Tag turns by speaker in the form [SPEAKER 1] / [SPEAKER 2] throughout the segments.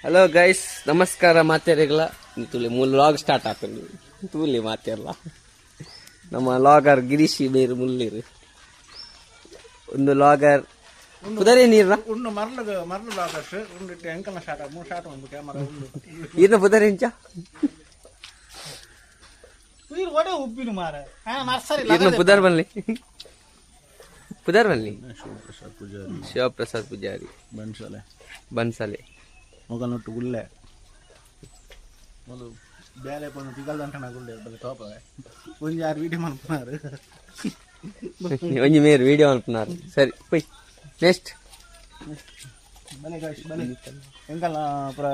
[SPEAKER 1] Hello guys, ನಮಸ್ಕಾರ. ಮಾತಾಡಿರಲ್ಲ ತುಳಿ ಮೂಲ log start ಹಾಕೊಂಡು ತೂಲಿ ಮಾತಾಡಲ್ಲ. ನಮ್ಮ ಲಾಗರ್ ಗಿರೀಶ್ ಬೇರು ಮುಲ್ಲಿರು ಒಂದು ಲಾಗರ್ ಕುದರೆ ನೀರ
[SPEAKER 2] ಉಂಡು ಮರಳು ಲಾಗರ್ಸ್ ಉಂಡು ಎಂಕಲ್ನ ಸ್ಟಾರ್ಟ್ ಮೂರು ಸ್ಟಾರ್ಟ್ ಒಂದು ಕ್ಯಾಮರಾ ಉಂಡು
[SPEAKER 1] ಈರ್ನ ಪುದರೆ ಇಂಚ
[SPEAKER 2] ನೀರು ಒಡೆ ಉಬ್ಬಿನು ಮಾರ ನರ್ಸರಿ
[SPEAKER 1] ಈರ್ನ ಪುದರ್ ಬನ್ನಿ ಶಿವಪ್ರಸಾದ್ ಪೂಜಾರಿ ಬನ್ಸಲೆ
[SPEAKER 2] ಮೊಗನೊಟ್ಟು ಗುಲ್ಲೆ ಒಂದು ಬೇಲೆ ಪೊಂದು ತಿಗಲ್ದಂಟನ ಗುಲ್ಲೆ ಬಲೆ ತೋಪವೆ ಒಂಜಿ ಆರು ವಿಡಿಯೋ ಮನ್ಪುನಾರು
[SPEAKER 1] ಒಂಜಿ ಮೇರು ವಿಡಿಯೋ ಮನ್ಪುನಾರು. ಸರಿ ಪೈ ನೆಕ್ಸ್ಟ್
[SPEAKER 2] ಬಲೆ ಗಾಯ್ಸ್ ಬಲೆ ಎಂಕಲ್ನ ಪುರ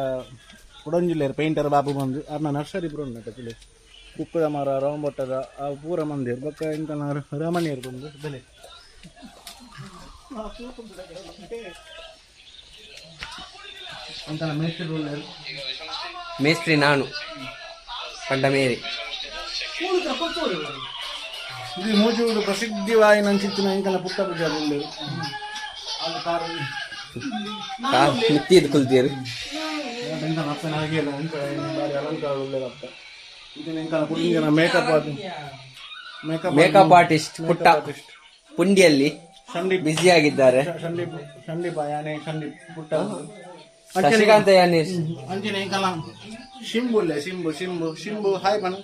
[SPEAKER 2] ಕುಡೊಂಜಿಲ್ಲೇರು ಪೇಂಟರ್ ಬಾಬು ಬಂದು ಅವ್ರನ್ನ ನರ್ಸರಿ ಪುರ ಉಂಟು ಕುಕ್ಕದ ಮರ ರೋಂಬೊಟ್ಟದ ಆ ಪೂರ ಮಂದಿರು ಬೊಕ್ಕ ಎಂಕಲ್ನ ರಮಣಿಯರು ಬಂದು ಬೆಲೆ ಎಂಕಲ್ನ ಮೇಸ್ತ್ರಿ ಉಳ್ಳೇರು
[SPEAKER 1] ಮೇಸ್ತ್ರಿ ನಾನು ಪಂಡ ಮೇರಿ
[SPEAKER 2] ಇದು ಮೂಜೂರು ಪ್ರಸಿದ್ಧವಾಯಿ ನಂಚಿತ್ತಿನ ಎಂಕಲ್ನ ಪುಟ್ಟ ಪೂಜಾರಿ ಉಳ್ಳೇರು ಅದು ಕಾರು
[SPEAKER 1] ಮುತ್ತಿದ್ದು ಕುಲ್ತೀರು
[SPEAKER 2] ಎಂಕಲ್ನ ಅಪ್ಪನ ಹಾಗೆ ಇಲ್ಲ ಬಾರಿ ಅಲಂಕಾರ ಉಳ್ಳೇರಪ್ಪ ಇದು ಎಂಕಲ್ನ ಪುಟ್ಟಿನ
[SPEAKER 1] ಮೇಕಪ್ ಆರ್ಟಿಸ್ಟ್ ಪುಟ್ಟ ಪುಂಡಿಯಲ್ಲಿ ಬಿಸಿ ಆಗಿದ್ದಾರೆ.
[SPEAKER 2] ಸಂದೀಪ ಯಾನೆ ಸಂದೀಪ್ ಪುಟ್ಟ
[SPEAKER 1] ಶಶಿಕಾಂತ ಯಾನೆ
[SPEAKER 2] ಅಂಚಿನ ಎಂಕಲ್ನ ಶಿಂಬುಲ್ಲೆ ಶಿಂಬು ಹಾಯ್ ಬಣ್ಣ